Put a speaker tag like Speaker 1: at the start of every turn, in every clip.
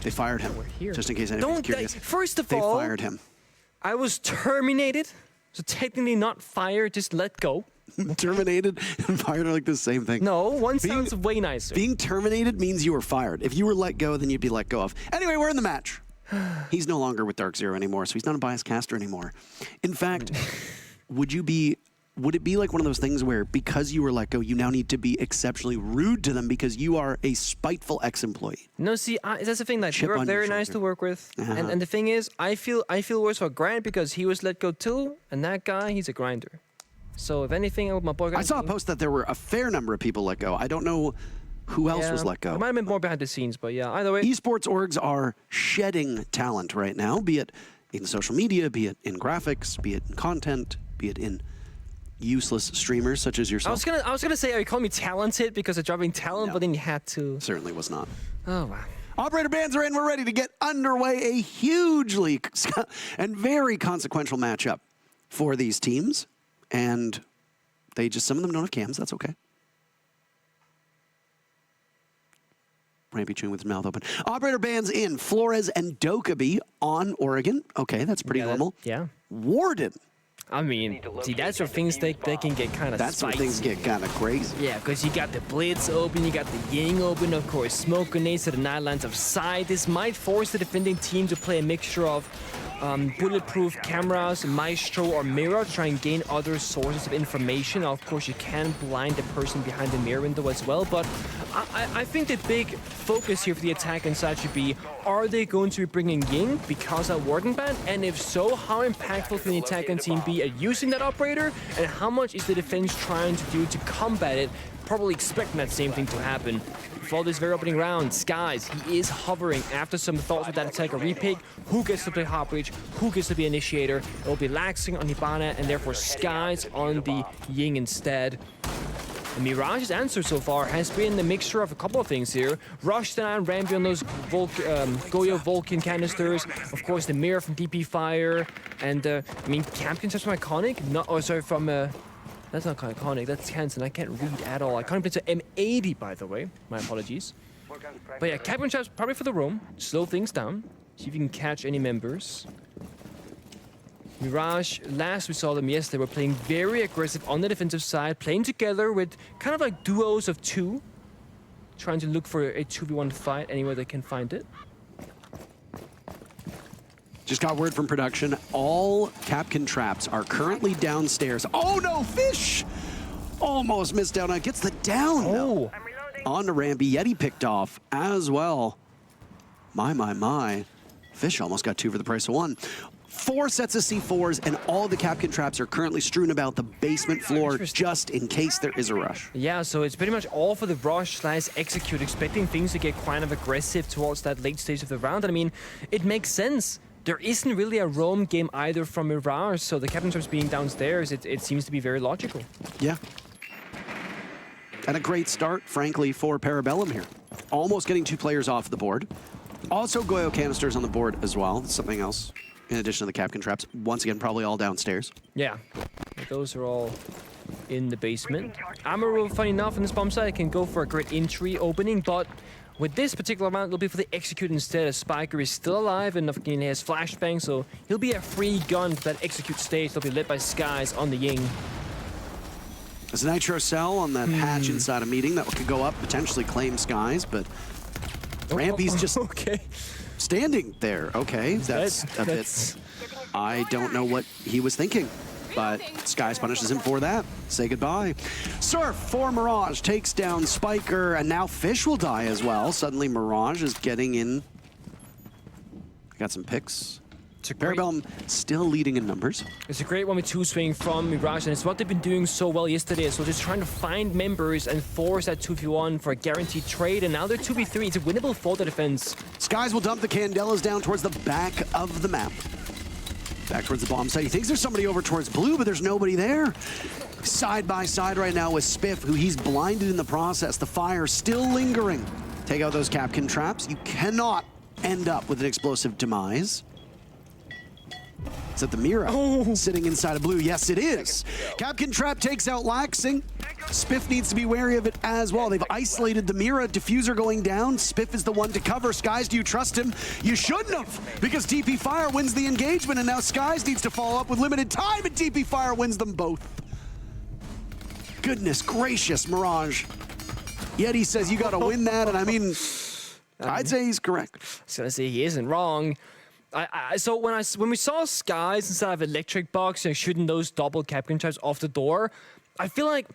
Speaker 1: They fired him.
Speaker 2: We're here.
Speaker 1: Just in case anyone's curious.
Speaker 2: First of
Speaker 1: they
Speaker 2: all,
Speaker 1: fired him.
Speaker 2: I was terminated, so technically not fired, just let go.
Speaker 1: Terminated and fired are like the same thing.
Speaker 2: No, one sounds way nicer.
Speaker 1: Being terminated means you were fired. If you were let go, then you'd be let go of. Anyway, we're in the match. He's no longer with Dark Zero anymore, so he's not a biased caster anymore. In fact, would it be like one of those things where because you were let go, you now need to be exceptionally rude to them because you are a spiteful ex-employee?
Speaker 2: No, see, that's the thing. Like, you're very nice to work with, and the thing is, I feel worse for Grant because he was let go too, and that guy, he's a grinder. So if anything, my boy.
Speaker 1: I saw a post that there were a fair number of people let go. I don't know who else was let go.
Speaker 2: It might have been more behind the scenes, but yeah. Either way,
Speaker 1: esports orgs are shedding talent right now, be it in social media, be it in graphics, be it in content, be it in useless streamers such as yourself.
Speaker 2: I was gonna say, are you calling me talented because of dropping talent? No, but then you had to.
Speaker 1: Certainly was not.
Speaker 2: Oh wow.
Speaker 1: Operator bands are in. We're ready to get underway. A hugely and very consequential matchup for these teams, and some of them don't have cams. That's okay. Rampy chewing with his mouth open. Operator bands in. Flores and Dokkaebi on Oregon. Okay, that's pretty normal.
Speaker 2: Yeah.
Speaker 1: Warden.
Speaker 2: I mean, see, that's where things they can get kind of spicy.
Speaker 1: That's where things get kind of crazy.
Speaker 2: Yeah, because you got the Blitz open, you got the Ying open, of course, smoke grenades to the 9 lines of sight. This might force the defending team to play a mixture of bulletproof cameras, Maestro, or Mirror to try and gain other sources of information. Of course, you can blind the person behind the mirror window as well, but I think the big focus here for the attack inside should be, are they going to be bringing Ying because of Warden ban? And if so, how impactful can the attacking team be at using that operator? And how much is the defense trying to do to combat it? Probably expecting that same thing to happen. For this very opening round, Skies, he is hovering after some thoughts with that attacker repick. Who gets to play Hot Breach? Who gets to be initiator? It will be Laxing on Hibana and therefore Skies on the Ying instead. And Mirage's answer so far has been a mixture of a couple of things here. Rush down, Rampy on those Goyo Vulcan canisters. Of course, the mirror from DP Fire. And, I mean, Camp Concepts from Iconic? No, oh, sorry, from... That's not Iconic, that's Hansen. I can't read at all. Iconic plays an M80, by the way. My apologies. But yeah, Captain Traps probably for the roam. Slow things down. See if you can catch any members. Mirage, last we saw them, yes, they were playing very aggressive on the defensive side, playing together with kind of like duos of 2, trying to look for a 2v1 fight anywhere they can find it.
Speaker 1: Just got word from production. All Capcan traps are currently downstairs. Oh no, Fish! Almost missed down. Gets the down.
Speaker 2: Oh.
Speaker 1: On to Rampy. Yeti picked off as well. My. Fish almost got 2 for the price of 1. 4 sets of C4s, and all the Capcan traps are currently strewn about the basement floor just in case there is a rush.
Speaker 2: Yeah, so it's pretty much all for the rush/execute, expecting things to get kind of aggressive towards that late stage of the round. And I mean, it makes sense. There isn't really a roam game either from Mirage, so the Captain Traps being downstairs, it seems to be very logical.
Speaker 1: Yeah. And a great start, frankly, for Parabellum here. Almost getting 2 players off the board. Also Goyo canisters on the board as well. That's something else. In addition to the Capcan traps, once again, probably all downstairs.
Speaker 2: Yeah, those are all in the basement. Amaru, funny enough, in this bomb site, can go for a great entry opening, but with this particular round, it'll be for the execute instead, as Spiker is still alive and he has flashbang, so he'll be a free gun for that execute stage. They'll be led by Skies on the Ying.
Speaker 1: There's a Nitro Cell on that hatch inside a meeting that could go up, potentially claim Skies, but Rampy's just standing there. Okay, that's a bit... I don't know what he was thinking, but Skies punishes him for that. Say goodbye. Surf for Mirage takes down Spiker, and now Fish will die as well. Suddenly Mirage is getting in. Got some picks. Parabellum still leading in numbers.
Speaker 2: It's a great 1v2 swing from Mirage, and it's what they've been doing so well yesterday. So just trying to find members and force that 2v1 for a guaranteed trade, and now they're 2v3. It's a winnable for the defense.
Speaker 1: Skies will dump the Candelas down towards the back of the map. Back towards the bomb site. He thinks there's somebody over towards blue, but there's nobody there. Side by side right now with Spiff, who he's blinded in the process. The fire still lingering. Take out those Capcan traps. You cannot end up with an explosive demise. Is that the Mira sitting inside of blue? Yes, it is. Capkin Trap takes out Laxing. Spiff needs to be wary of it as well. They've isolated the Mira. Diffuser going down. Spiff is the one to cover. Skies, do you trust him? You shouldn't have, because DP Fire wins the engagement, and now Skies needs to follow up with limited time, and DP Fire wins them both. Goodness gracious, Mirage. Yeti says you got to win that, and I mean, I'd say he's correct.
Speaker 2: I was gonna say he isn't wrong. So when we saw Skies inside of Electric Box and shooting those double Capkin Traps off the door, I feel like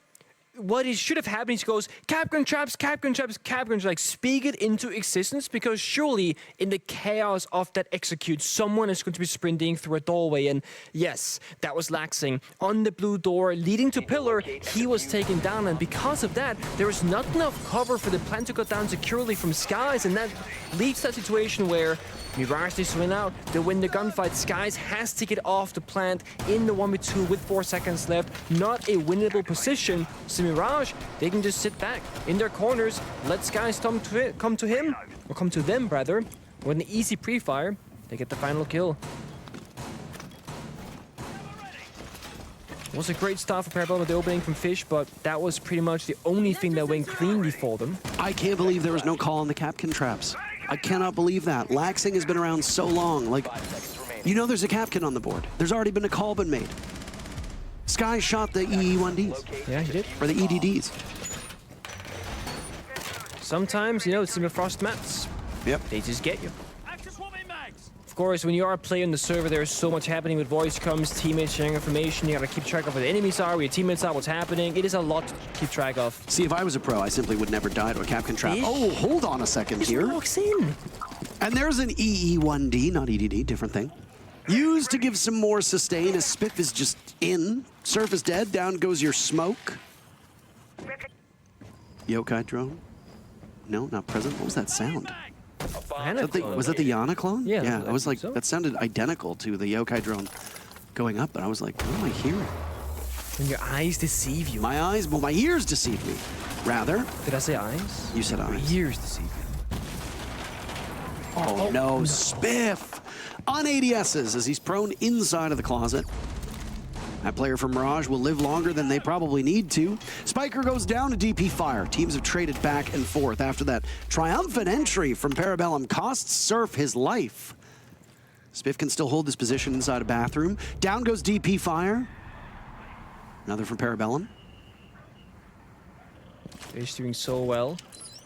Speaker 2: what it should have happened is he goes, Capkin Traps, Capkin Traps, Capkin Traps, like speak it into existence, because surely in the chaos of that execute, someone is going to be sprinting through a doorway, and yes, that was Laxing. On the blue door leading to Pillar, he was taken down, and because of that, there was not enough cover for the plan to go down securely from Skies, and that leads to a situation where Mirage needs to win out. They win the gunfight. Skies has to get off the plant in the 1v2 with 4 seconds left. Not a winnable position. So Mirage, they can just sit back in their corners, let Skies come to him, or come to them rather. With an easy pre-fire, they get the final kill. It was a great start for Parabellum with the opening from Fish, but that was pretty much the only thing that went cleanly for them.
Speaker 1: I can't believe there was no call on the Capkin Traps. I cannot believe that. Laxing has been around so long. Like, you know there's a Capkin on the board. There's already been a call been made. Sky shot the EE1Ds.
Speaker 2: Yeah, he did.
Speaker 1: Or the EDDs.
Speaker 2: Sometimes, you know, it's in the Frost maps.
Speaker 1: Yep.
Speaker 2: They just get you. Of course, when you are a player in the server, there's so much happening with voice comms, teammates sharing information. You gotta keep track of where the enemies are, where your teammates are, what's happening. It is a lot to keep track of.
Speaker 1: See, if I was a pro, I simply would never die to a Capkin Trap. Oh, hold on a second here.
Speaker 2: Walks in.
Speaker 1: And there's an EE1D, not EDD, different thing. Used to give some more sustain as Spiff is just in. Surf is dead, down goes your smoke. Yokai drone? No, not present. What was that sound? Was that the Yana clone?
Speaker 2: Yeah,
Speaker 1: I was like,
Speaker 2: so.
Speaker 1: that sounded identical to the Yokai drone going up, and I was like, what am I hearing?
Speaker 2: When your eyes deceive you.
Speaker 1: My eyes, well, my ears deceive me, rather.
Speaker 2: Did I say eyes?
Speaker 1: You said eyes.
Speaker 2: Your ears deceive you.
Speaker 1: Oh, no, Spiff! On ADSs as he's prone inside of the closet. That player from Mirage will live longer than they probably need to. Spiker goes down to DP Fire. Teams have traded back and forth after that triumphant entry from Parabellum costs Surf his life. Spiff can still hold this position inside a bathroom. Down goes DP Fire. Another from Parabellum.
Speaker 2: He's doing so well.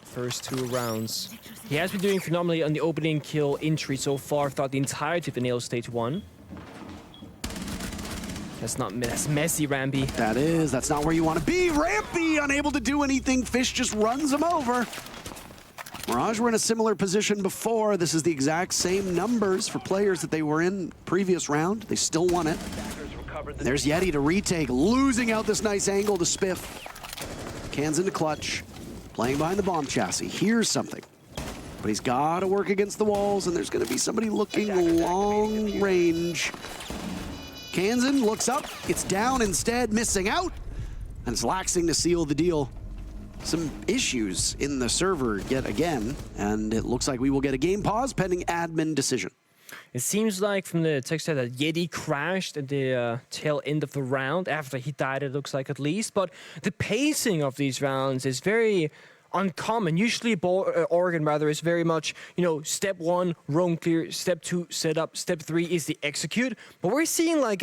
Speaker 2: First 2 rounds. He has been doing phenomenally on the opening kill entry so far throughout the entirety of the Nail Stage 1. That's messy, Rampy.
Speaker 1: That's not where you want to be. Rampy, unable to do anything. Fish just runs him over. Mirage were in a similar position before. This is the exact same numbers for players that they were in previous round. They still won it. There's Yeti to retake, losing out this nice angle to Spiff. Cans into clutch, playing behind the bomb chassis. Here's something. But he's got to work against the walls, and there's going to be somebody looking long range. Kansan looks up, it's down instead, missing out, and it's Laxing to seal the deal. Some issues in the server yet again, and it looks like we will get a game pause pending admin decision.
Speaker 2: It seems like from the text that Yeti crashed at the tail end of the round, after he died it looks like at least, but the pacing of these rounds is very uncommon. Usually Oregon rather is very much, you know, step 1, roam clear, step 2, set up, step 3 is the execute. But we're seeing like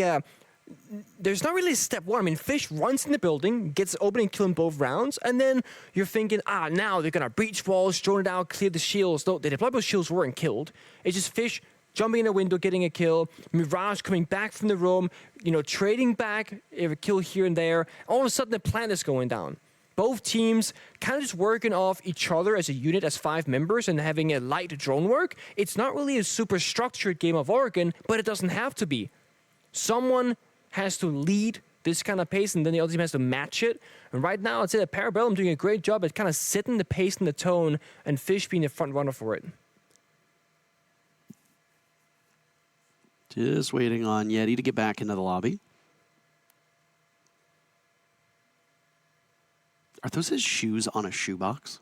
Speaker 2: there's not really a step 1. I mean, Fish runs in the building, gets opening kill in both rounds, and then you're thinking, now they're gonna breach walls, drone it out, clear the shields. No, the deployable shields weren't killed. It's just Fish jumping in a window, getting a kill, Mirage coming back from the room, you know, trading back, a kill here and there. All of a sudden the plant is going down. Both teams kind of just working off each other as a unit, as 5 members, and having a light drone work. It's not really a super structured game of Oregon, but it doesn't have to be. Someone has to lead this kind of pace, and then the other team has to match it. And right now, I'd say that Parabellum doing a great job at kind of setting the pace and the tone, and Fish being the front runner for it.
Speaker 1: Just waiting on Yeti to get back into the lobby. Are those his shoes on a shoebox?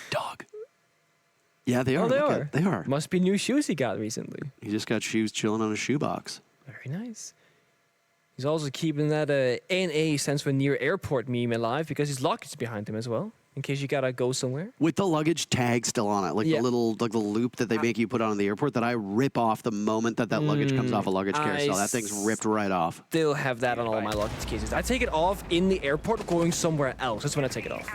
Speaker 1: Dog. Yeah, they are.
Speaker 2: Oh, they are.
Speaker 1: They are.
Speaker 2: Must be new shoes he got recently.
Speaker 1: He just got shoes chilling on a shoebox.
Speaker 2: Very nice. He's also keeping that NA stands for near airport meme alive because his luggage is behind him as well, in case you gotta go somewhere.
Speaker 1: With the luggage tag still on it, like the little the loop that they make you put on the airport that I rip off the moment that luggage comes off a luggage carousel. That thing's ripped right off.
Speaker 2: Still have that on all my luggage cases. I take it off in the airport going somewhere else. That's when I take it off.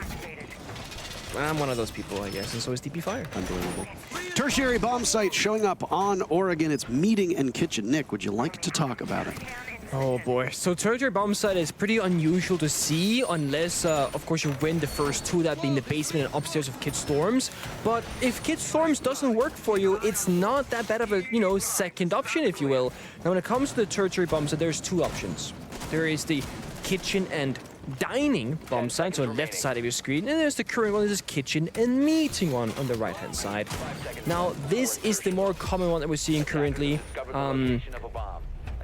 Speaker 2: I'm one of those people, I guess, and so is DP Fire.
Speaker 1: Unbelievable. Tertiary bomb site showing up on Oregon. It's Meeting and Kitchen. Nick, would you like to talk about it?
Speaker 2: Oh boy. So Tertiary bomb site is pretty unusual to see unless, of course, you win the first two, that being the basement and upstairs of Kid Storms. But if Kid Storms doesn't work for you, it's not that bad of a, second option, if you will. Now, when it comes to the Tertiary bomb site, there's two options. There is the kitchen and dining bomb site, so on the left side of your screen, and there's the current one, this is kitchen and meeting one on the right hand side. Now, this is the more common one that we're seeing currently.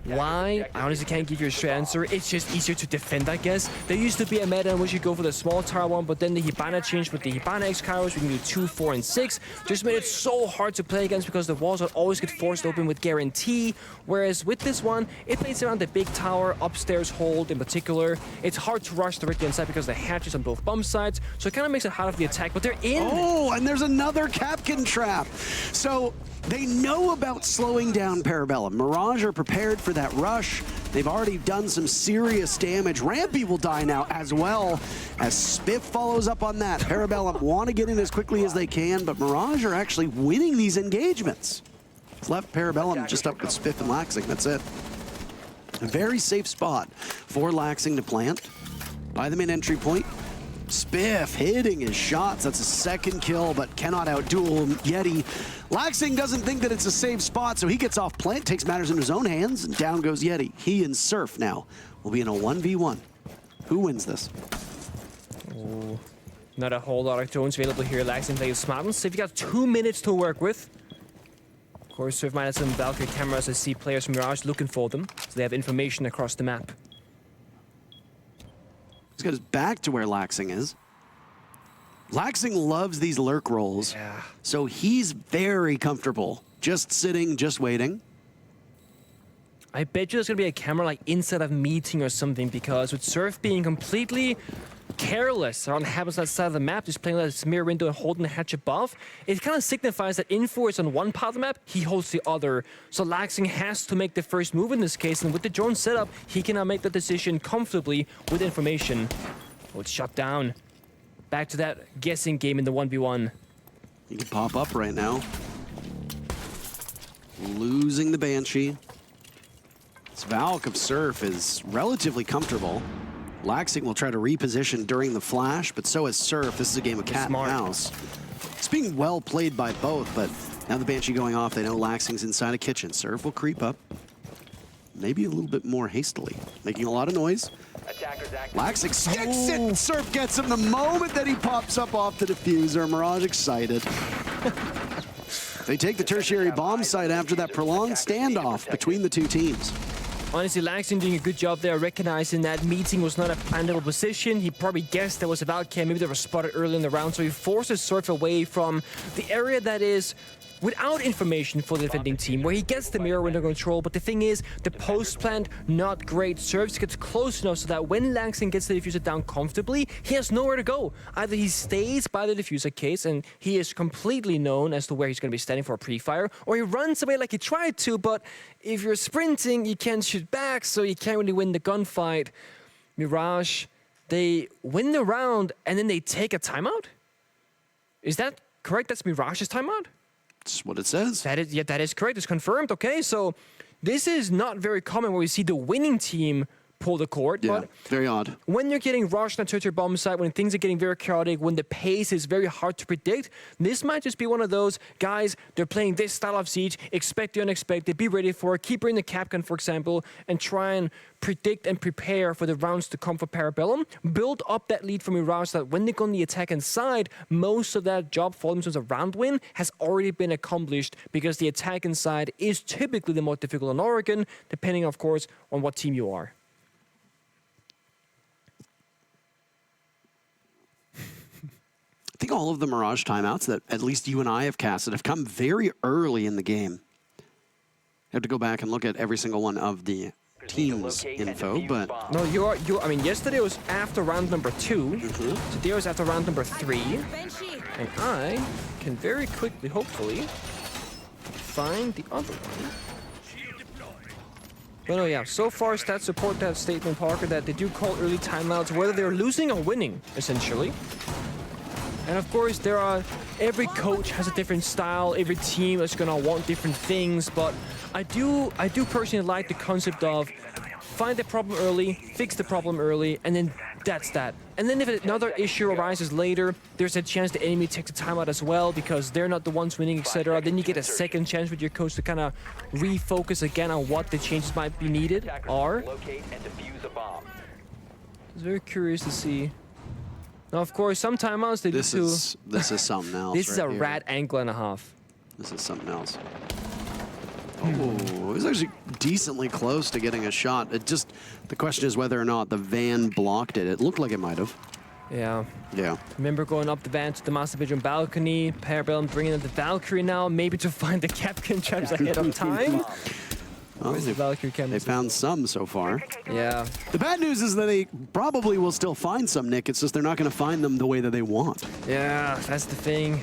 Speaker 2: Why? I honestly can't give you a straight answer. It's just easier to defend, I guess. There used to be a meta in which you go for the small tower one, but then the Hibana changed with the Hibana X Kairos. We can do 2, 4, and 6. Just made it so hard to play against because the walls would always get forced open with guarantee. Whereas with this one, it plays around the big tower, upstairs hold in particular. It's hard to rush directly inside because the hatch is on both bomb sides, so it kind of makes it hard for the attack, but they're in.
Speaker 1: Oh, and there's another Capkin trap. So they know about slowing down Parabellum. Mirage are prepared for that rush. They've already done some serious damage. Rampy will die now as well as Spiff follows up on that. Parabellum want to get in as quickly as they can, but Mirage are actually winning these engagements. It's left Parabellum just up with Spiff and Laxing. That's it. A very safe spot for Laxing to plant by the main entry point. Spiff hitting his shots. That's a second kill, but cannot outduel Yeti. Laxing doesn't think that it's a safe spot, so he gets off plant, takes matters in his own hands, and down goes Yeti. He and Surf now will be in a 1v1. Who wins this?
Speaker 2: Oh, not a whole lot of drones available here. Laxing plays smart. So if you got 2 minutes to work with, of course, Surf might have some Valkyrie cameras to see players from Mirage looking for them, so they have information across the map.
Speaker 1: He's got his back to where Laxing is. Laxing loves these lurk rolls, so he's very comfortable just sitting, just waiting.
Speaker 2: I bet you there's going to be a camera like inside of meeting or something, because with Surf being completely careless around what happens on that side of the map, just playing that mirror window and holding the hatch above, it kind of signifies that Info is on one part of the map, he holds the other. So Laxing has to make the first move in this case, and with the drone setup, he cannot make the decision comfortably with information. Oh, it's shut down. Back to that guessing game in the 1v1.
Speaker 1: He can pop up right now. Losing the Banshee. This Valk of Surf is relatively comfortable. Laxing will try to reposition during the flash, but so is Surf. This is a game of cat and mouse. It's being well played by both, but now the Banshee going off, they know Laxing's inside a kitchen. Surf will creep up, maybe a little bit more hastily, making a lot of noise. Laxing sticks it, Surf gets him the moment that he pops up off the diffuser. Mirage excited. They take the tertiary bomb site after that prolonged standoff between the two teams.
Speaker 2: Honestly, Laxing doing a good job there, recognizing that meeting was not a plannable position. He probably guessed there was a Valkyrie, maybe they were spotted early in the round, so he forces Surf away from the area that is without information for the defending team, where he gets the mirror window control. But the thing is, the post plant, not great. Surf gets close enough so that when Laxing gets the diffuser down comfortably, he has nowhere to go. Either he stays by the diffuser case, and he is completely known as to where he's going to be standing for a pre-fire, or he runs away like he tried to, but if you're sprinting, you can't shoot back, so you can't really win the gunfight. Mirage, they win the round, and then they take a timeout? Is that correct? That's Mirage's timeout?
Speaker 1: That's what it says.
Speaker 2: That is correct. It's confirmed. Okay, so this is not very common where we see the winning team pull the cord.
Speaker 1: Yeah,
Speaker 2: but
Speaker 1: very odd.
Speaker 2: when you're getting rushed on a tertiary bomb site, when things are getting very chaotic, when the pace is very hard to predict, this might just be one of those guys, they're playing this style of siege, expect the unexpected, be ready for it, keep bringing the Capcan, for example, and try and predict and prepare for the rounds to come for Parabellum. Build up that lead from Mirage so that when they go on the attack inside, most of that job for them in terms of round win has already been accomplished, because the attack inside is typically the most difficult on Oregon, depending, of course, on what team you are.
Speaker 1: I think all of the Mirage timeouts that at least you and I have casted have come very early in the game. I have to go back and look at every single one of the team's info, but...
Speaker 2: No, I mean, yesterday was after round number 2. Today was after round number 3. And I can very quickly, hopefully, find the other one. But no, yeah, so far stats support that statement, Parker, that they do call early timeouts, whether they're losing or winning, essentially. And of course, every coach has a different style, every team is gonna want different things, but I do personally like the concept of find the problem early, fix the problem early, and then that's that. And then if another issue arises later, there's a chance the enemy takes a timeout as well because they're not the ones winning, etc. Then you get a second chance with your coach to kind of refocus again on what the changes might be needed are. It's very curious to see. Now, of course, some timeouts they do too.
Speaker 1: This is something else.
Speaker 2: This is
Speaker 1: right
Speaker 2: a
Speaker 1: here.
Speaker 2: rat angle and a half.
Speaker 1: This is something else. Oh, it was actually decently close to getting a shot. The question is whether or not the van blocked it. It looked like it might have.
Speaker 2: Yeah.
Speaker 1: Yeah.
Speaker 2: Remember going up the van to the master bedroom balcony. Parabellum bringing in the Valkyrie now, maybe to find the Capcan traps ahead of time. Where's the Valkyrie camera?
Speaker 1: They found some so far.
Speaker 2: Yeah.
Speaker 1: The bad news is that they probably will still find some, Nick. It's just they're not going to find them the way that they want.
Speaker 2: Yeah, that's the thing.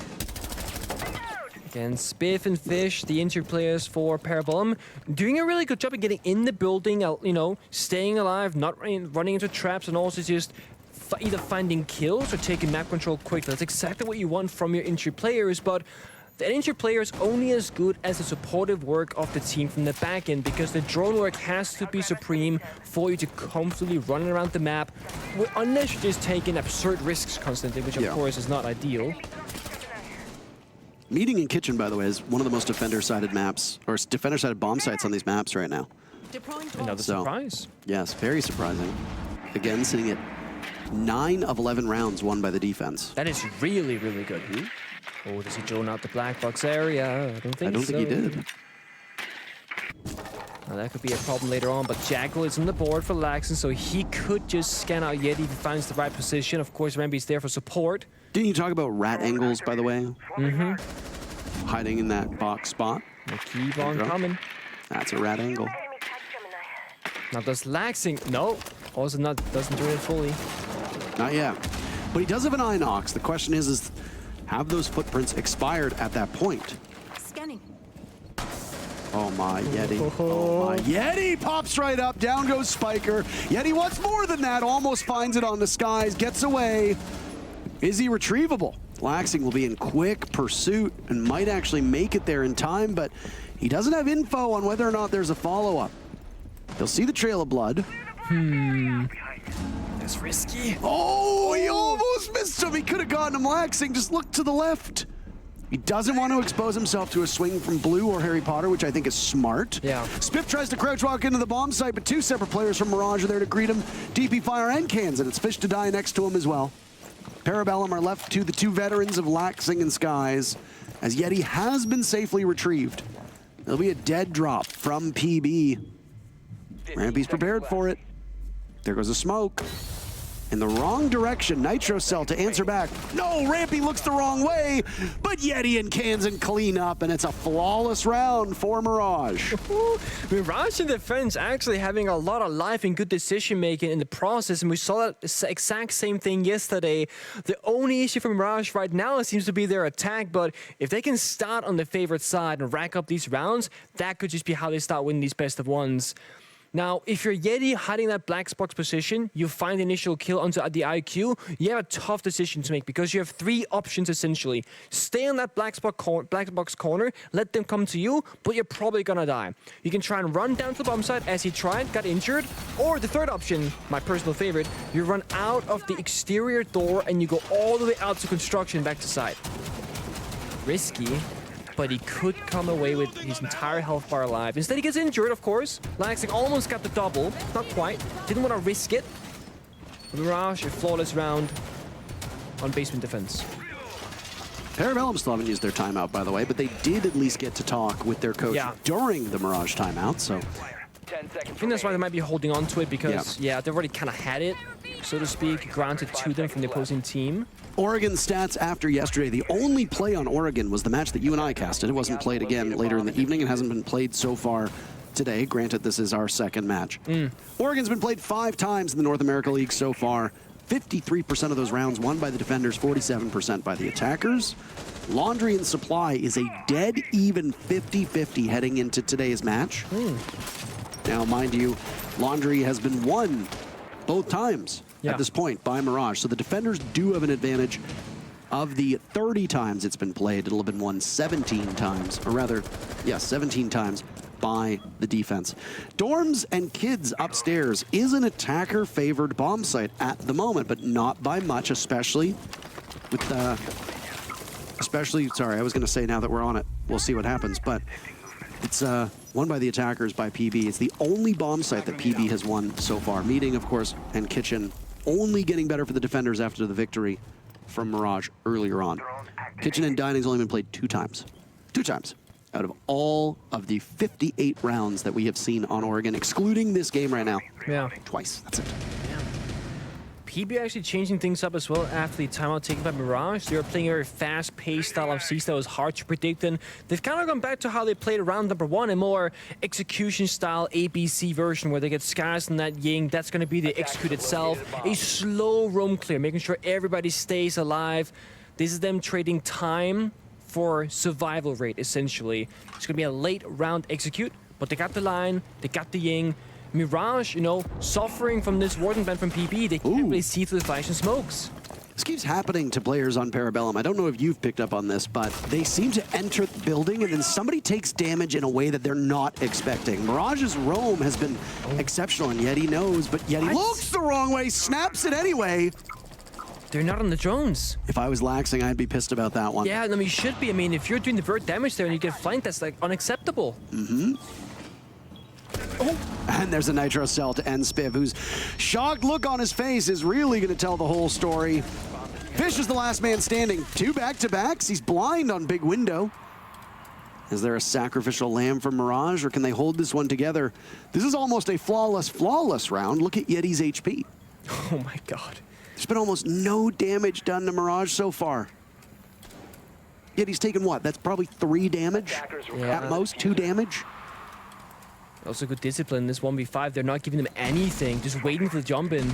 Speaker 2: Again, Spiff and Fish, the injured players for Parabellum, doing a really good job of getting in the building, you know, staying alive, not running into traps, and also just either finding kills or taking map control quick. That's exactly what you want from your injured players, but the injured player is only as good as the supportive work of the team from the back end, because the drone work has to be supreme for you to comfortably run around the map, unless you're just taking absurd risks constantly, which of course is not ideal.
Speaker 1: Meeting in Kitchen, by the way, is one of the most defender-sided maps, or defender-sided bomb sites on these maps right now.
Speaker 2: Another surprise.
Speaker 1: Yes, very surprising. Again, sitting at 9 of 11 rounds won by the defense.
Speaker 2: That is really, really good. Oh, does he drone out the black box area? I don't think
Speaker 1: he did.
Speaker 2: Now, that could be a problem later on, but Jackal is on the board for Laxon, so he could just scan out Yeti if he finds the right position. Of course, Ramby's there for support.
Speaker 1: Didn't you talk about rat angles, by the way? Hiding in that box spot.
Speaker 2: They keep on coming.
Speaker 1: That's a rat angle.
Speaker 2: Now, does Laxing... No, also doesn't do it fully.
Speaker 1: Not yet. But he does have an Inox. The question is have those footprints expired at that point?
Speaker 3: Scanning.
Speaker 1: Oh my, Yeti. Oh my, Yeti pops right up. Down goes Spiker. Yeti wants more than that. Almost finds it on the skies. Gets away. Is he retrievable? Laxing will be in quick pursuit and might actually make it there in time, but he doesn't have info on whether or not there's a follow-up. He'll see the trail of blood.
Speaker 2: That's risky.
Speaker 1: Oh, he almost missed him. He could have gotten him. Laxing just looked to the left. He doesn't want to expose himself to a swing from Blue or Harry Potter, which I think is smart.
Speaker 2: Yeah.
Speaker 1: Spiff tries to crouch walk into the bomb site, but two separate players from Mirage are there to greet him. DP Fire and Cans, and it's Fish to die next to him as well. Parabellum are left to the two veterans of Laxing and Skies, as Yeti has been safely retrieved. There'll be a dead drop from PB. Rampy's prepared for it. There goes a smoke. In the wrong direction, Nitro Cell to answer back. No, Rampy looks the wrong way, but Yeti and Kansan clean up, and it's a flawless round for Mirage.
Speaker 2: Mirage in defense actually having a lot of life and good decision making in the process, and we saw that exact same thing yesterday. The only issue for Mirage right now seems to be their attack, but if they can start on the favorite side and rack up these rounds, that could just be how they start winning these best of ones. Now, if you're Yeti hiding that black box position, you find the initial kill onto the IQ, you have a tough decision to make because you have three options essentially. Stay on that black box corner, let them come to you, but you're probably gonna die. You can try and run down to the bomb site as he tried, got injured, or the third option, my personal favorite, you run out of the exterior door and you go all the way out to construction back to site. Risky. But he could come away with his entire health bar alive. Instead, he gets injured, of course. Laxing almost got the double. Not quite. Didn't want to risk it. Mirage, a flawless round on basement defense.
Speaker 1: Parabellum still haven't used their timeout, by the way, but they did at least get to talk with their coach during the Mirage timeout, so...
Speaker 2: I think that's why they might be holding on to it, because, they've already kind of had it, so to speak, granted to them from the opposing team.
Speaker 1: Oregon's stats after yesterday. The only play on Oregon was the match that you and I casted. It wasn't played again later in the evening. It hasn't been played so far today. Granted, this is our second match. Oregon's been played 5 times in the North America League so far. 53% of those rounds won by the defenders, 47% by the attackers. Laundry and Supply is a dead even 50-50 heading into today's match. Now, mind you, Laundry has been won both times at this point by Mirage. So the defenders do have an advantage. Of the 30 times it's been played, it'll have been won 17 times, or rather, 17 times by the defense. Dorms and Kids upstairs is an attacker-favored bomb site at the moment, but not by much, especially with sorry, I was going to say now that we're on it, we'll see what happens, but it's won by the attackers by PB. It's the only bomb site that PB has won so far. Meeting, of course, and Kitchen only getting better for the defenders after the victory from Mirage earlier on. Kitchen and Dining's only been played 2 times. 2 times out of all of the 58 rounds that we have seen on Oregon, excluding this game right now.
Speaker 2: Yeah.
Speaker 1: Twice, that's it.
Speaker 2: PB actually changing things up as well after the timeout taken by Mirage. They were playing a very fast-paced style of C's that was hard to predict, and they've kind of gone back to how they played round number 1, a more execution-style ABC version where they get Skies and that Ying. That's going to be the execute itself. A slow roam clear, making sure everybody stays alive. This is them trading time for survival rate, essentially. It's going to be a late round execute, but they got the line, they got the Ying. Mirage, you know, suffering from this Warden ban from PB. They can't really see through the flash and smokes.
Speaker 1: This keeps happening to players on Parabellum. I don't know if you've picked up on this, but they seem to enter the building and then somebody takes damage in a way that they're not expecting. Mirage's roam has been exceptional, and Yeti knows, but Yeti looks the wrong way, snaps it anyway.
Speaker 2: They're not on the drones.
Speaker 1: If I was laxing, I'd be pissed about that one.
Speaker 2: Yeah, I mean, you should be. I mean, if you're doing the vert damage there and you get flanked, that's like unacceptable.
Speaker 1: And there's a Nitro Cell to end Spiv, whose shocked look on his face is really going to tell the whole story. Fish is the last man standing. 2 back-to-backs. He's blind on big window. Is there a sacrificial lamb for Mirage, or can they hold this one together? This is almost a flawless round. Look at Yeti's HP.
Speaker 2: Oh my god.
Speaker 1: There's been almost no damage done to Mirage so far. Yeti's taken what? That's probably 3 damage? At most, 2 damage?
Speaker 2: Also good discipline in this 1v5. They're not giving them anything, just waiting for the jump in.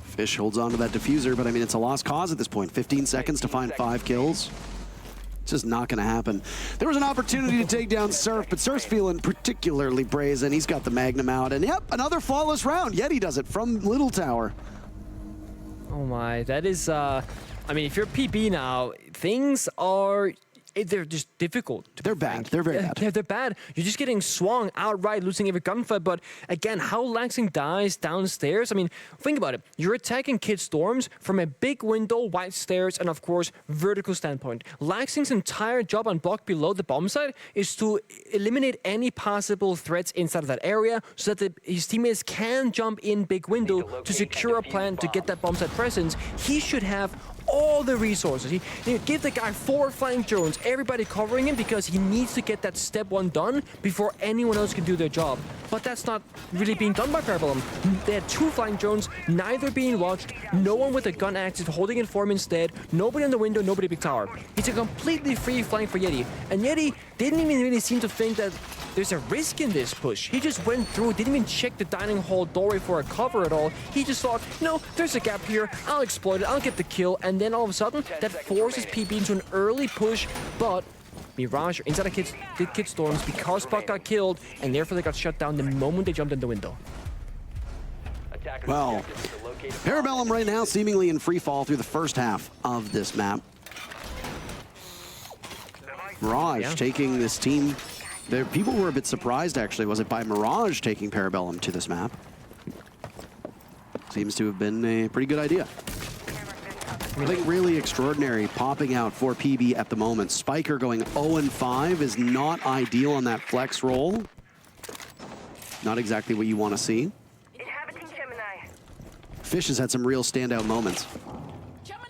Speaker 1: Fish holds on to that diffuser, but I mean, it's a lost cause at this point. 15 seconds to find 5 kills. It's just not going to happen. There was an opportunity to take down Surf, but Surf's feeling particularly brazen. He's got the Magnum out, and yep, another flawless round. Yeti does it from Little Tower.
Speaker 2: Oh my, that is, I mean, if you're PB now, things are... they're just difficult.
Speaker 1: They're bad. They're very bad.
Speaker 2: They're bad. You're just getting swung outright, losing every gunfight. But again, how Laxing dies downstairs. I mean, think about it. You're attacking Kid Storms from a big window, wide stairs, and of course, vertical standpoint. Laxing's entire job on block below the bomb site is to eliminate any possible threats inside of that area so that his teammates can jump in big window to secure a plan to get that bomb site presence. He should have all the resources. He give the guy 4 flying drones, everybody covering him because he needs to get that step 1 done before anyone else can do their job. But that's not really being done by Parabellum. They had 2 flying drones, neither being watched, no one with a gun active holding in for him instead, nobody on the window, nobody big tower. It's a completely free flank for Yeti. And Yeti didn't even really seem to think that there's a risk in this push. He just went through, didn't even check the dining hall doorway for a cover at all. He just thought, no, there's a gap here, I'll exploit it, I'll get the kill, and then all of a sudden, that forces PB into an early push, but Mirage inside of Kid Storms because Puck got killed, and therefore they got shut down the moment they jumped in the window.
Speaker 1: Well, Parabellum right now seemingly in free fall through the first half of this map. Mirage taking this team. People were a bit surprised, actually, was it by Mirage taking Parabellum to this map? Seems to have been a pretty good idea. Nothing really extraordinary popping out for PB at the moment. Spiker going 0-5 is not ideal on that flex roll. Not exactly what you want to see. Fish has had some real standout moments.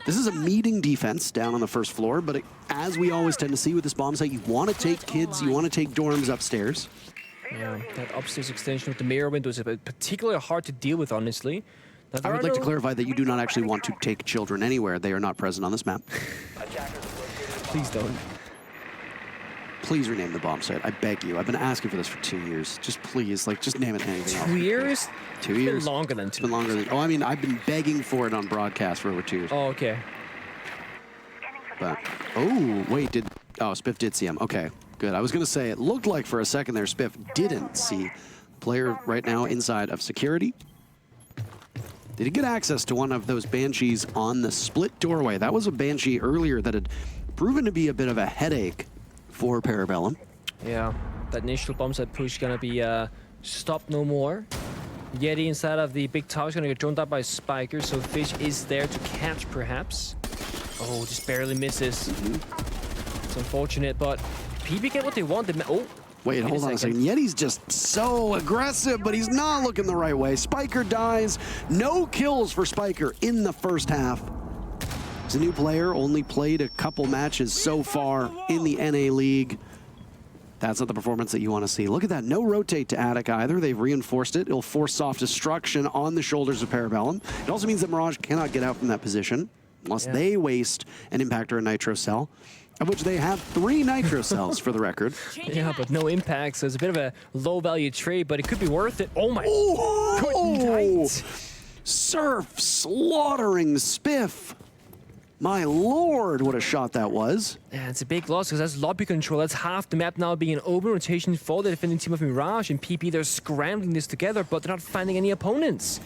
Speaker 1: This is a meeting defense down on the first floor, but as we always tend to see with this bomb site, you want to take kids, you want to take dorms upstairs.
Speaker 2: Yeah, that upstairs extension with the mirror window is particularly hard to deal with, honestly.
Speaker 1: I would like to clarify that you do not actually want to take children anywhere. They are not present on this map.
Speaker 2: Please don't.
Speaker 1: Please rename the bomb site. I beg you. I've been asking for this for 2 years. Just please, like, just name it anything else.
Speaker 2: 2 years?
Speaker 1: 2 years?
Speaker 2: It's been longer than 2 years.
Speaker 1: It's been longer than... Oh, I mean, I've been begging for it on broadcast for over 2 years.
Speaker 2: Oh, okay.
Speaker 1: But... Oh, wait, did... Oh, Spiff did see him. Okay, good. I was going to say, it looked like for a second there Spiff didn't see player right now inside of security. Did he get access to one of those Banshees on the split doorway? That was a Banshee earlier that had proven to be a bit of a headache for Parabellum.
Speaker 2: Yeah, that initial bomb site push gonna be stopped no more. Yeti inside of the big tower is gonna get drone out by Spiker, so Fish is there to catch perhaps. Oh, just barely misses. It's unfortunate, but PB get what they want. Oh,
Speaker 1: wait, hold on a second. Yeti's just so aggressive, but he's not looking the right way. Spiker dies. No kills for Spiker in the first half. He's a new player, only played a couple matches so far in the NA League. That's not the performance that you want to see. Look at that, no rotate to Attic either. They've reinforced it. It'll force soft destruction on the shoulders of Parabellum. It also means that Mirage cannot get out from that position unless they waste an impact or a nitro cell, of which they have 3 nitro cells for the record.
Speaker 2: Yeah, but no impact, so it's a bit of a low-value trade, but it could be worth it. Oh my!
Speaker 1: Oh! Surf slaughtering Spiff. My lord, what a shot that was.
Speaker 2: Yeah, it's a big loss because that's lobby control. That's half the map now being an open rotation for the defending team of Mirage, and PP, they're scrambling this together, but they're not finding any opponents.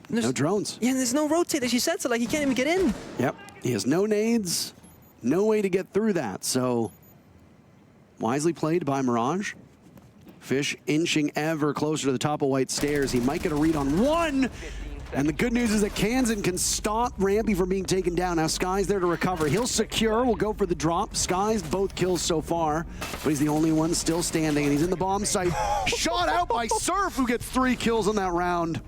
Speaker 1: No drones.
Speaker 2: Yeah, and there's no rotate, as you said, so like he can't even get in.
Speaker 1: Yep, he has no nades, no way to get through that, so wisely played by Mirage. Fish inching ever closer to the top of White Stairs. He might get a read on one. And the good news is that Kansan can stop Rampy from being taken down. Now Sky's there to recover. He'll secure, will go for the drop. Sky's both kills so far, but he's the only one still standing, and he's in the bomb site. Shot out by Surf, who gets 3 kills on that round.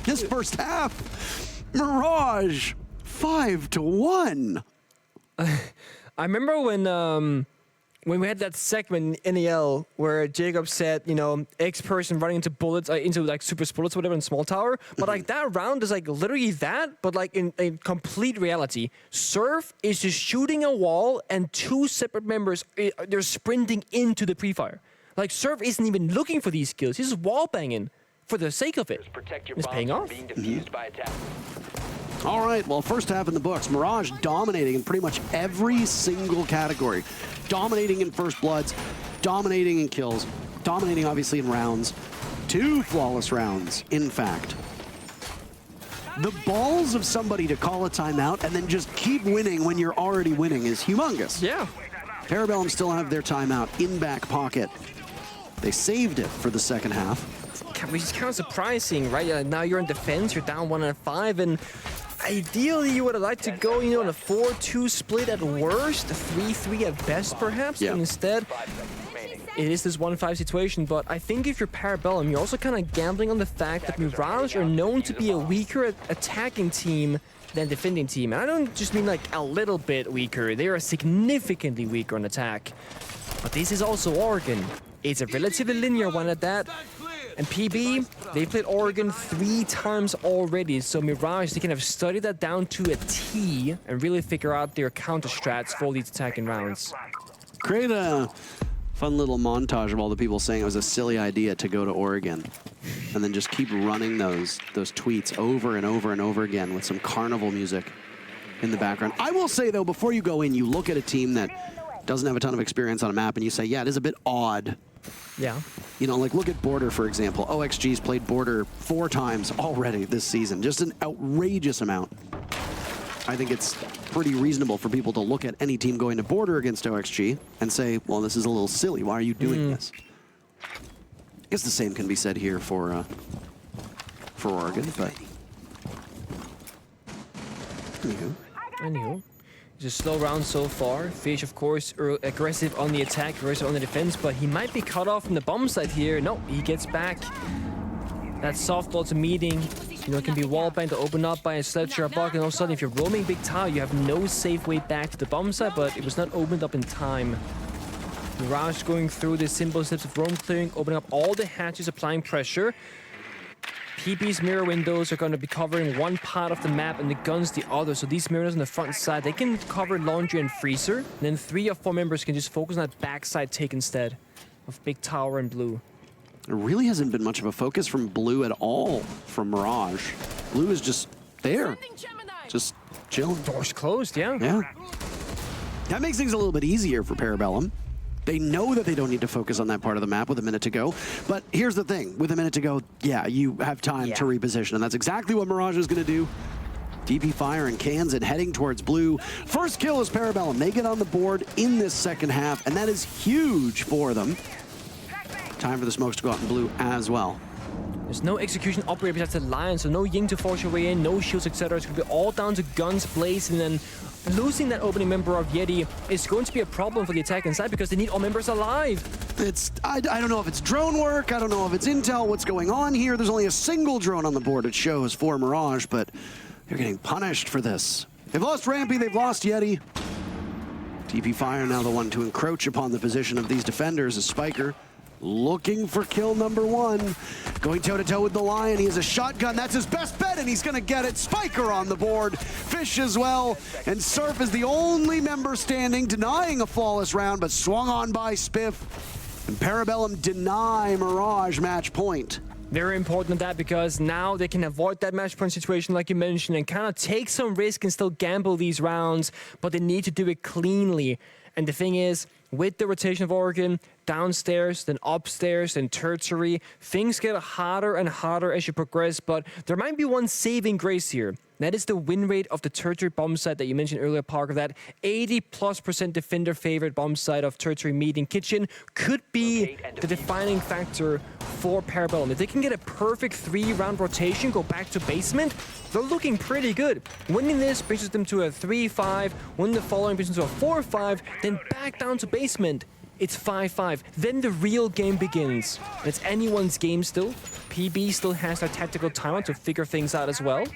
Speaker 1: This first half, Mirage, 5-1.
Speaker 2: I remember when we had that segment in NEL where Jacob said, you know, X person running into bullets, into like super bullets or whatever in small tower. But like that round is like literally that, but like in complete reality. Surf is just shooting a wall and 2 separate members, they're sprinting into the pre-fire. Like Surf isn't even looking for these kills. He's just wall banging for the sake of it. It's paying off.
Speaker 1: All right, well, first half in the books. Mirage dominating in pretty much every single category. Dominating in first bloods, dominating in kills, dominating obviously in rounds. 2 flawless rounds, in fact. The balls of somebody to call a timeout and then just keep winning when you're already winning is humongous.
Speaker 2: Yeah.
Speaker 1: Parabellum still have their timeout in back pocket. They saved it for the second half.
Speaker 2: Which is kind of surprising, right? Now you're in defense, you're down 1-5, and ideally you would have liked to go, you know, in a 4-2 split at worst, a 3-3 at best, perhaps.
Speaker 1: Yeah.
Speaker 2: And instead, it is this 1-5 situation. But I think if you're Parabellum, you're also kind of gambling on the fact that Mirage are known to be a weaker attacking team than defending team. And I don't just mean like a little bit weaker. They are significantly weaker on attack. But this is also Oregon. It's a relatively linear one at that. And PB, they played Oregon 3 times already, so Mirage, they can have studied that down to a T and really figure out their counter strats for these attacking rounds.
Speaker 1: Create a fun little montage of all the people saying it was a silly idea to go to Oregon, and then just keep running those tweets over and over and over again with some carnival music in the background. I will say, though, before you go in, you look at a team that doesn't have a ton of experience on a map, and you say, yeah, it is a bit odd.
Speaker 2: Yeah.
Speaker 1: You know, like look at Border, for example. OXG's played Border 4 times already this season. Just an outrageous amount. I think it's pretty reasonable for people to look at any team going to Border against OXG and say, well, this is a little silly. Why are you doing this? I guess the same can be said here for Oregon, but...
Speaker 2: Anywho. Just a slow round so far. Fish, of course, aggressive on the attack, aggressive on the defense, but he might be cut off from the bomb site here. No, he gets back. That softball to meeting, you know, can be wall banged to open up by a sledgehammer block, and all of a sudden, if you're roaming big tower, you have no safe way back to the bomb site, but it was not opened up in time. Mirage going through the simple steps of roam clearing, opening up all the hatches, applying pressure. PB's mirror windows are going to be covering one part of the map and the guns the other. So these mirrors on the front side, they can cover laundry and freezer. And then 3 or 4 members can just focus on that backside take instead of big tower and blue.
Speaker 1: There really hasn't been much of a focus from blue at all from Mirage. Blue is just there, just chilling.
Speaker 2: Doors closed, yeah.
Speaker 1: Yeah. That makes things a little bit easier for Parabellum. They know that they don't need to focus on that part of the map with a minute to go. But here's the thing, with a minute to go, yeah, you have time to reposition, and that's exactly what Mirage is going to do. DP Fire and cans and heading towards blue. First kill is Parabellum. They get on the board in this second half, and that is huge for them. Time for the smokes to go out in blue as well.
Speaker 2: There's no execution operator besides the Lion, so no Ying to force your way in, no shields, etc. It's going to be all down to guns blazing, and then losing that opening member of Yeti is going to be a problem for the attack inside because they need all members alive.
Speaker 1: I don't know if it's drone work, I don't know if it's intel, what's going on here. There's only a single drone on the board, it shows, for Mirage, but they're getting punished for this. They've lost Rampy, they've lost Yeti. DP Fire now the one to encroach upon the position of these defenders as Spiker looking for kill number 1. Going toe-to-toe with the Lion. He has a shotgun. That's his best bet, and he's going to get it. Spiker on the board. Fish as well. And Surf is the only member standing, denying a flawless round, but swung on by Spiff. And Parabellum deny Mirage match point.
Speaker 2: Very important that because now they can avoid that match point situation like you mentioned and kind of take some risk and still gamble these rounds, but they need to do it cleanly. And the thing is, with the rotation of Oregon, downstairs, then upstairs, then tertiary, things get harder and harder as you progress, but there might be one saving grace here. That is the win rate of the tertiary bomb site that you mentioned earlier, Parker. That 80+% defender favorite bomb site of tertiary meeting kitchen could be the defining factor for Parabellum. If they can get a perfect 3-round rotation, go back to basement, they're looking pretty good. Winning this brings them to a 3-5, winning the following brings them to a 4-5, then back down to basement. It's 5-5. Then the real game begins. It's anyone's game still. PB still has their tactical timeout to figure things out as well.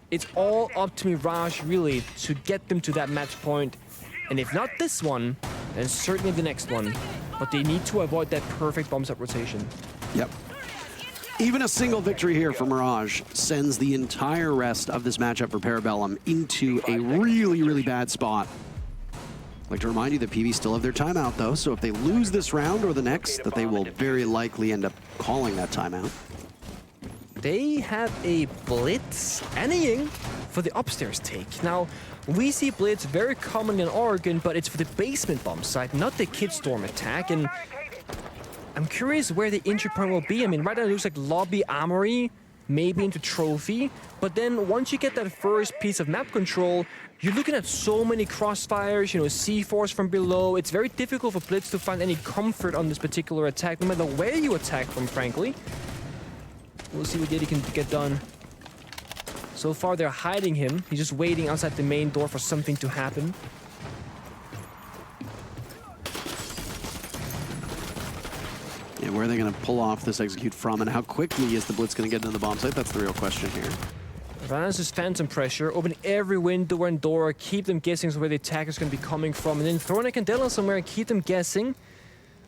Speaker 2: It's all up to Mirage, really, to get them to that match point. And if not this one, then certainly the next one. But they need to avoid that perfect bomb set rotation.
Speaker 1: Yep. Even a single victory here for Mirage sends the entire rest of this matchup for Parabellum into a really, really bad spot. I'd like to remind you that PB still have their timeout, though, so if they lose this round or the next, that they will very likely end up calling that timeout.
Speaker 2: They have a Blitz and a Ying for the upstairs take. Now, we see Blitz very common in Oregon, but it's for the basement bomb site, not the Kid Storm attack. And I'm curious where the entry point will be. I mean, right now it looks like lobby armory, maybe into trophy. But then once you get that first piece of map control, you're looking at so many crossfires, you know, C4s from below. It's very difficult for Blitz to find any comfort on this particular attack, no matter where you attack from, frankly. We'll see what Yeti can get done. So far, they're hiding him. He's just waiting outside the main door for something to happen.
Speaker 1: Yeah, where are they going to pull off this execute from, and how quickly is the Blitz going to get into the bomb site? That's the real question here.
Speaker 2: Vanas is phantom pressure, open every window and door, keep them guessing where the attack is going to be coming from, and then throw in a Candela somewhere and keep them guessing.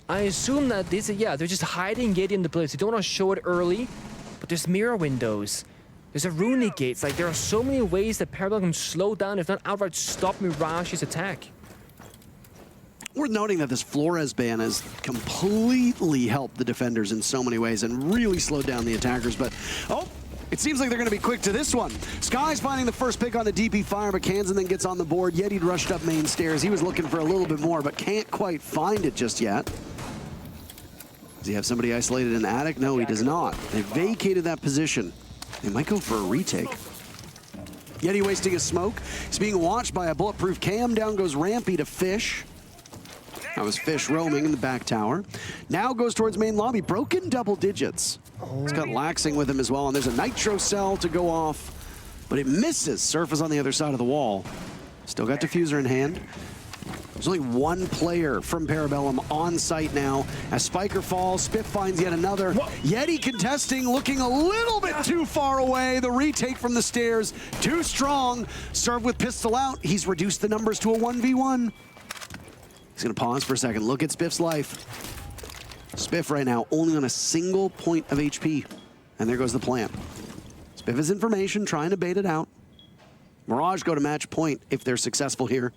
Speaker 2: I assume that this is, yeah, they're just hiding Yeti in the Blitz. They don't want to show it early. But there's mirror windows. There's a runic gates. Like, there are so many ways that Parabellum can slow down, if not outright stop Mirage's attack.
Speaker 1: Worth noting that this Flores ban has completely helped the defenders in so many ways and really slowed down the attackers. But, oh, it seems like they're going to be quick to this one. Sky's finding the first pick on the DP Fire, but Kansan then gets on the board. Yeti rushed up main stairs. He was looking for a little bit more, but can't quite find it just yet. Does he have somebody isolated in the attic? No, he does not. They vacated that position. They might go for a retake. Yeti wasting a smoke. He's being watched by a bulletproof cam. Down goes Rampy to Fish. That was Fish roaming in the back tower. Now goes towards main lobby. Broken double digits. He's got Laxing with him as well, and there's a Nitro cell to go off, but it misses. Surf is on the other side of the wall. Still got Diffuser in hand. There's only one player from Parabellum on site now. As Spiker falls, Spiff finds yet another. Whoa. Yeti contesting, looking a little bit too far away. The retake from the stairs, too strong. Serve with pistol out. He's reduced the numbers to a 1v1. He's gonna pause for a second. Look at Spiff's life. Spiff right now only on a single point of HP. And there goes the plant. Spiff's information, trying to bait it out. Mirage go to match point if they're successful here.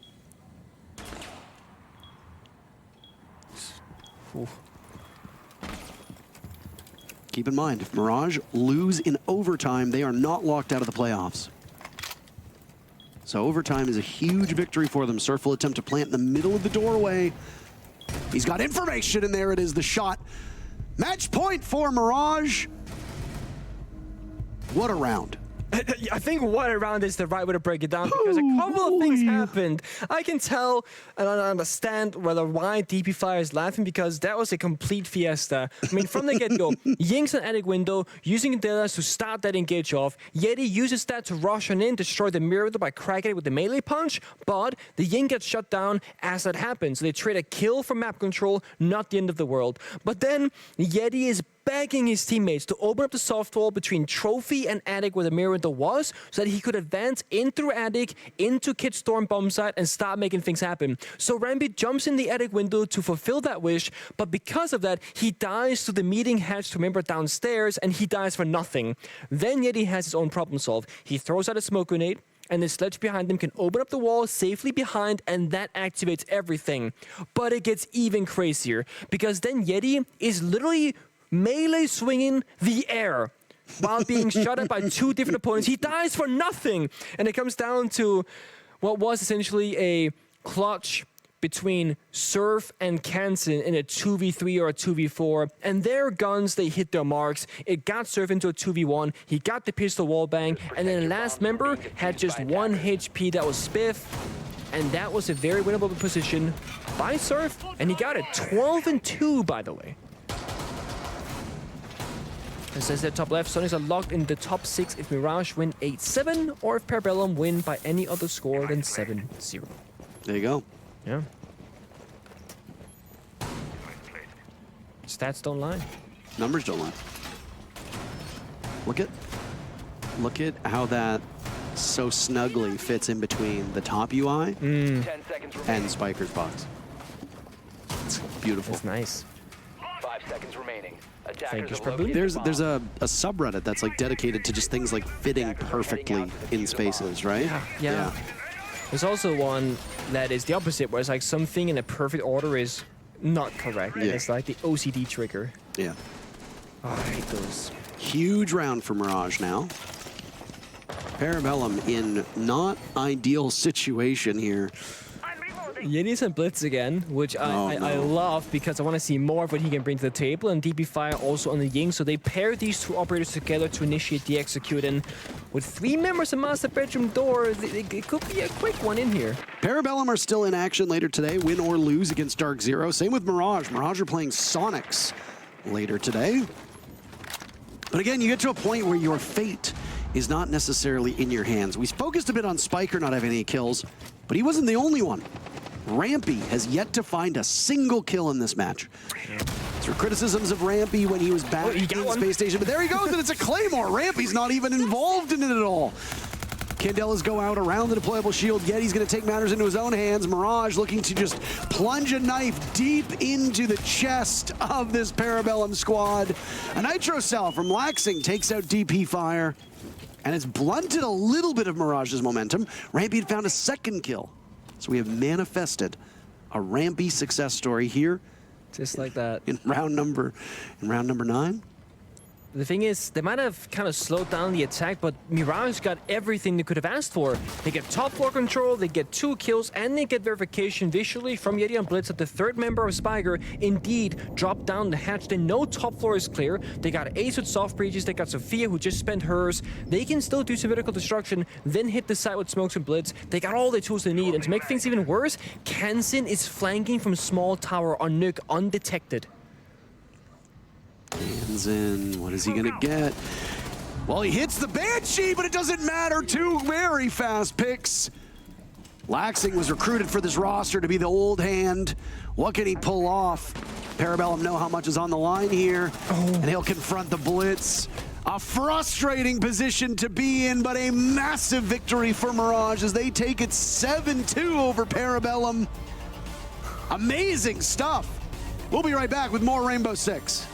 Speaker 2: Ooh.
Speaker 1: Keep in mind, if Mirage lose in overtime, they are not locked out of the playoffs. So overtime is a huge victory for them. Surf will attempt to plant in the middle of the doorway. He's got information, and there it is, the shot. Match point for Mirage. What a round.
Speaker 2: I think what around is the right way to break it down, because a couple of things happened. I can tell and I understand why DP Fire is laughing, because that was a complete fiesta. I mean, from the get-go, Ying's an attic window, using Delas to start that engage off. Yeti uses that to rush on in, destroy the mirror by cracking it with the melee punch, but the Ying gets shut down as that happens. So they trade a kill for map control, not the end of the world. But then Yeti is begging his teammates to open up the soft wall between Trophy and Attic where the mirror window was, so that he could advance in through Attic, into Kid Storm bomb site, and start making things happen. So Rambi jumps in the Attic window to fulfill that wish, but because of that, he dies to the meeting hatch to member downstairs, and he dies for nothing. Then Yeti has his own problem solved. He throws out a smoke grenade, and the sledge behind him can open up the wall safely behind, and that activates everything. But it gets even crazier, because then Yeti is literally melee swinging the air while being shot at by two different opponents. He dies for nothing. And it comes down to what was essentially a clutch between Surf and Kansen in a 2v3 or a 2v4. And their guns, they hit their marks. It got Surf into a 2v1. He got the pistol wall bang. And then the last member had just 1 HP. That was Spiff. And that was a very winnable position by Surf. And he got it 12-2, by the way. It says that top left, Sonics are locked in the top 6 if Mirage win 8-7 or if Parabellum win by any other score than 7-0.
Speaker 1: There you go.
Speaker 2: Yeah. Stats don't lie.
Speaker 1: Numbers don't lie. Look at how that so snugly fits in between the top UI and Spiker's box. It's beautiful.
Speaker 2: That's nice.
Speaker 3: 5 seconds remaining.
Speaker 2: Thank you,
Speaker 1: There's a subreddit that's like dedicated to just things like fitting perfectly in spaces, right?
Speaker 2: Yeah. There's also one that is the opposite, where it's like something in a perfect order is not correct.
Speaker 1: Yeah.
Speaker 2: It's like the OCD trigger.
Speaker 1: Yeah.
Speaker 2: Oh, I hate those.
Speaker 1: Huge round for Mirage now. Parabellum in not ideal situation here.
Speaker 2: Yeti's and Blitz again, which I love, because I want to see more of what he can bring to the table. And DP Fire also on the Ying, so they pair these two operators together to initiate the execute. And with 3 members in Master Bedroom Door, it could be a quick one in here.
Speaker 1: Parabellum are still in action later today, win or lose against Dark Zero. Same with Mirage. Mirage are playing Sonics later today. But again, you get to a point where your fate is not necessarily in your hands. We focused a bit on Spiker not having any kills, but he wasn't the only one. Rampy has yet to find a single kill in this match. Through criticisms of Rampy when he was back in Space Station, but there he goes, and it's a Claymore. Rampy's not even involved in it at all. Candelas go out around the deployable shield. Yeti's going to take matters into his own hands. Mirage looking to just plunge a knife deep into the chest of this Parabellum squad. A Nitro Cell from Laxing takes out DP Fire, and it's blunted a little bit of Mirage's momentum. Rampy had found a second kill. So we have manifested a Rampy success story here.
Speaker 2: Just like that.
Speaker 1: In round number 9.
Speaker 2: The thing is, they might have kind of slowed down the attack, but Mirage got everything they could have asked for. They get top floor control, they get 2 kills, and they get verification visually from Yeti and Blitz that the third member of Spiker indeed dropped down the hatch. They know top floor is clear. They got Ace with soft breaches, they got Sophia who just spent hers. They can still do some vertical destruction, then hit the site with smokes and Blitz. They got all the tools they need, and to make things even worse, Kansen is flanking from small tower on Nuke undetected.
Speaker 1: Kansen, what is he gonna get? Well, he hits the Banshee, but it doesn't matter. 2 very fast picks. Laxing was recruited for this roster to be the old hand. What can he pull off? Parabellum know how much is on the line here, and he'll confront the Blitz. A frustrating position to be in, but a massive victory for Mirage as they take it 7-2 over Parabellum. Amazing stuff. We'll be right back with more Rainbow Six.